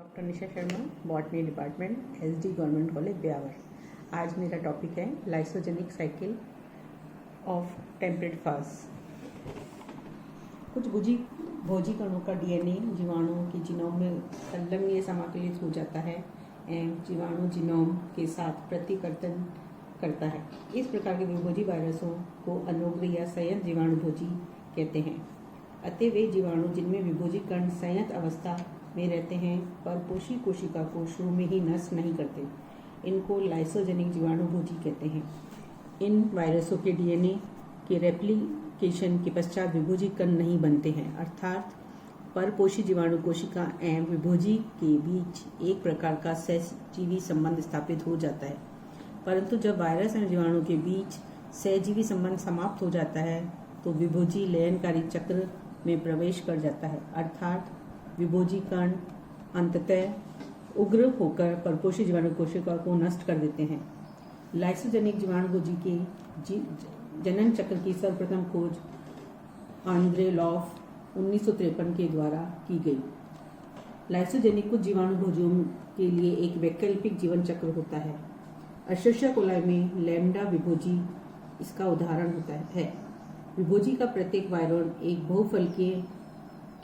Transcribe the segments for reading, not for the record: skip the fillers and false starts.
Doctor Nisha Sharma, botany department, SD government college Beawar. आज मेरा topic है lysogenic cycle of temperate phage. कुछ भोजी कणों का डीएनए जीवाणुओं के जीनोम में संलग्न समाकलित हो जाता है एवं जीवाणु जीनोम के साथ प्रतिकर्तन करता है। इस प्रकार के विभोजी वायरसों को अनुग्रह या संयत जीवाणु भोजी कहते हैं। अतः वे जीवाणु जिनमें विभोजी कण संयत अवस्था में रहते हैं पर पोषी कोशिका को शुरू में ही नष्ट नहीं करते, इनको लाइसोजेनिक जीवाणु भोजी कहते हैं। इन वायरसों के डीएनए के रेप्लिकेशन के पश्चात विभोजी कण नहीं बनते हैं, अर्थात परपोषी जीवाणु कोशिका एवं विभोजी के बीच एक प्रकार का सहजीवी संबंध स्थापित हो जाता है। परंतु जब वायरस और जीवाणु के बीच सहजीवी संबंध समाप्त हो जाता है तो विभोजी लयनकारी चक्र में प्रवेश कर जाता है, अर्थात विभोजी कण अंततः उग्र होकर परपोषी जीवाणु कोशिका को नष्ट कर देते हैं। लाइसोजेनिक जीवाणु भोजी के जनन चक्र की सर्वप्रथम खोज आंद्रे लॉफ 1953 के द्वारा की गई। लाइसोजेनिक कुछ जीवाणु भोजियों के लिए एक वैकल्पिक जीवन चक्र होता है। अर्शेशिया कोलाई में लैम्डा विभोजी इसका उदाहरण होता है। विभोजी का प्रत्येक वायरॉन एक बहुफलकीय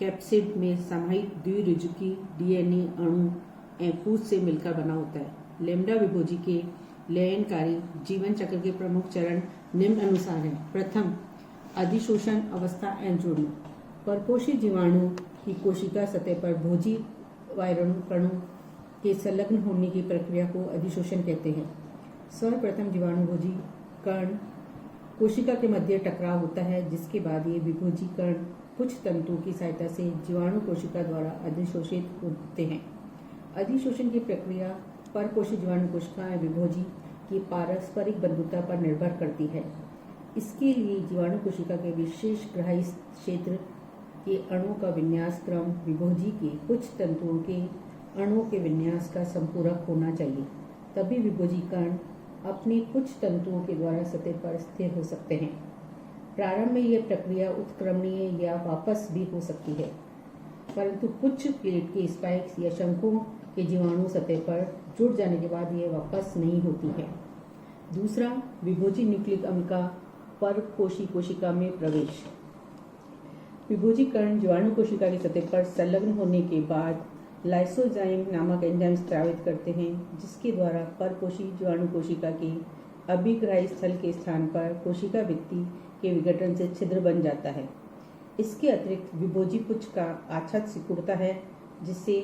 कैप्सिड में समाहित द्विरुजुकी डीएनए अणु एवं पूंछ से मिलकर बना होता है। लैम्डा विभोजी के लयनकारी जीवन चक्र के प्रमुख चरण निम्न अनुसार हैं। प्रथम, अधिशोषण अवस्था एवं जुड़न। परपोषी जीवाणु की कोशिका सतह पर भोजी वायरॉन कणों के संलग्न होने की प्रक्रिया को अधिशोषण कहते हैं। सर्वप्रथम जीवाणु भोजी कण कोशिका के मध्य टकराव होता है, जिसके बाद ये विभोजी कण कुछ तंतुओं की सहायता से जीवाणु कोशिका द्वारा अधिशोषित होते हैं। अधिशोषण की प्रक्रिया परपोषी जीवाणु कोशिका एवं विभोजी की पारस्परिक बंधुता पर निर्भर करती है। इसके लिए जीवाणु कोशिका के विशेष ग्राही क्षेत्र के अणुओं का विन्यास क्रम विभोजी के कुछ तंतुओं के अणुओं के विन्यास का संपूरक होना चाहिए, तभी विभोजी कण अपने कुछ तंतुओं के द्वारा सतह पर स्थिर हो सकते हैं। प्रारंभ में यह प्रक्रिया उत्क्रमणीय या वापस भी हो सकती है, परंतु कुछ प्लेट के स्पाइक्स या शंकुओं के जीवाणु सतह पर जुड़ जाने के बाद यह वापस नहीं होती है। दूसरा, विभोजी न्यूक्लिक अम्ल का परपोषी कोशिका में प्रवेश। विभोजी कण जीवाणु कोशिका की सतह पर संलग्न होने के बाद लाइसोजाइम नामक एंजाइम स्रावित करते हैं, जिसके द्वारा परपोषी जीवाणु कोशिका के अभिग्राही स्थल के स्थान पर कोशिका भित्ति के विघटन से छिद्र बन जाता है। इसके अतिरिक्त विभोजी पुच्छ का आच्छाद सिकुड़ता है, जिससे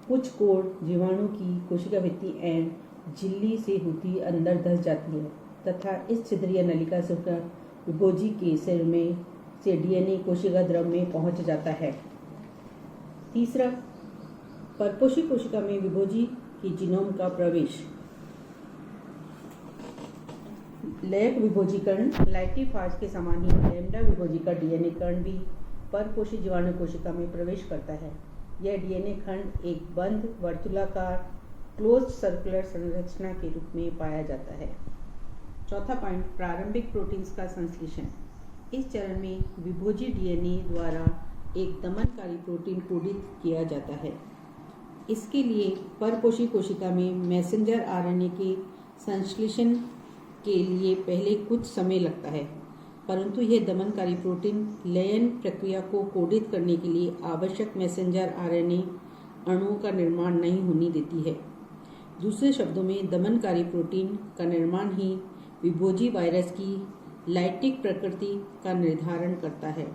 पुच्छ कोण जीवाणु की कोशिका भित्ति एवं झिल्ली से होती अंदर धस जाती है तथा इस छिद्र या नलिका से होकर विभोजी के सिर में से डीएनए कोशिका द्रव में पहुंच जाता है। तीसरा, परपोषी कोशिका में विभोजी की जीनोम का प्रवेश। लयक विभोजी कण लाइटिफाज के समान ही लैम्डा विभोजी का डीएनए कण भी परपोषी जीवाणु कोशिका में प्रवेश करता है। यह डीएनए खंड एक बंद वर्तुलाकार क्लोज्ड सर्कुलर संरचना के रूप में पाया जाता है। चौथा पॉइंट, प्रारंभिक प्रोटीन्स का संश्लेषण। इस चरण में विभोजी डीएनए द्वारा एक दमनकारी प्रोटीन कोडित किया जाता है। इसके लिए परपोषी कोशिका में मैसेंजर आरएनए के संश्लेषण के लिए पहले कुछ समय लगता है, परंतु यह दमनकारी प्रोटीन लयन प्रक्रिया को कोडित करने के लिए आवश्यक मैसेंजर आरएनए अणुओं का निर्माण नहीं होने देती है। दूसरे शब्दों में, दमनकारी प्रोटीन का निर्माण ही विभोजी वायरस की लाइटिक प्रकृति का निर्धारण करता है।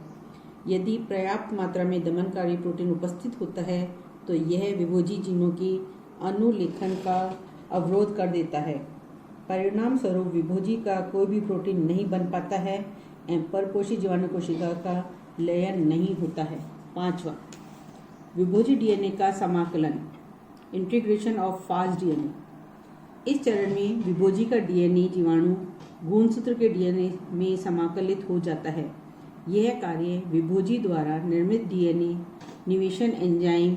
यदि पर्याप्त मात्रा में दमनकारी प्रोटीन उपस्थित होता है तो यह विभोजी जीनों के अनुलेखन का अवरोध कर देता है। परिणाम स्वरूप विभोजी का कोई भी प्रोटीन नहीं बन पाता है एवं परपोषी जीवाणु कोशिका का लयन नहीं होता है। पांचवा, विभोजी डीएनए का समाकलन, इंटीग्रेशन ऑफ फाज डीएनए। इस चरण में विभोजी का डीएनए जीवाणु गुणसूत्र के डीएनए में समाकलित हो जाता है। यह कार्य विभोजी द्वारा निर्मित डीएनए निवेशन एंजाइम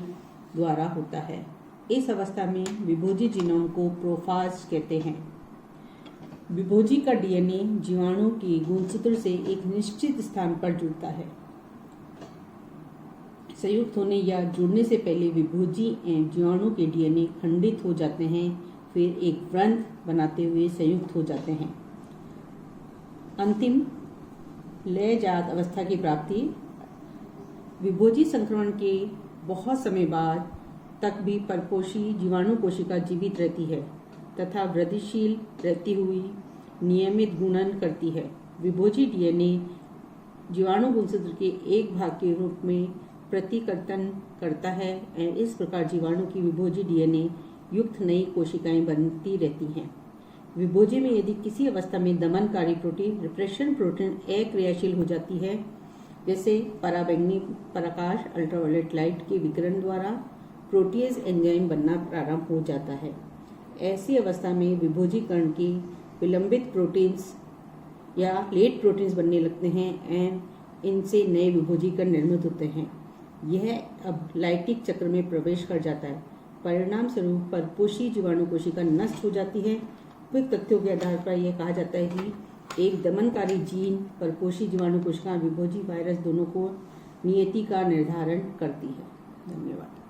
द्वारा होता है। इस अवस्था में विभोजी जीनोम को प्रोफाज कहते हैं। विभोजी का डीएनए जीवाणु के गुणसूत्र से एक निश्चित स्थान पर जुड़ता है। संयुक्त होने या जुड़ने से पहले विभोजी एवं जीवाणु के डीएनए खंडित हो जाते हैं, फिर एक व्रंत बनाते हुए संयुक्त हो जाते हैं। अंतिम लयजात अवस्था की प्राप्ति विभोजी संक्रमण के बहुत समय बाद तक भी परपोषी जीवाणु कोशिका जीवित रहती है तथा वृद्धिशील रहती हुई नियमित गुणन करती है। विभोजी डीएनए जीवाणु गुणसूत्र के एक भाग के रूप में प्रतिकर्तन करता है और इस प्रकार जीवाणु की विभोजी डीएनए युक्त नई कोशिकाएं बनती रहती हैं। विभोजी में यदि किसी अवस्था में दमनकारी प्रोटीन रिप्रेशन प्रोटीन अक्रियाशील हो जाती है, जैसे पराबैंगनी प्रकाश अल्ट्रावायलेट लाइट के विकिरण द्वारा प्रोटीएज एंजाइम बनना प्रारंभ हो जाता है, ऐसी अवस्था में विभोजीकरण की विलंबित प्रोटीन्स या लेट प्रोटीन्स बनने लगते हैं और इनसे नए विभोजीकरण निर्मित होते हैं। यह अब लाइटिक चक्र में प्रवेश कर जाता है। परिणाम स्वरूप परपोषी जीवाणु कोशिका नष्ट हो जाती है। कुछ तथ्यों के आधार पर यह कहा जाता है कि एक दमनकारी जीन परपोषी जीवाणु कोशिका विभोजी वायरस दोनों को नियति का निर्धारण करती है। धन्यवाद।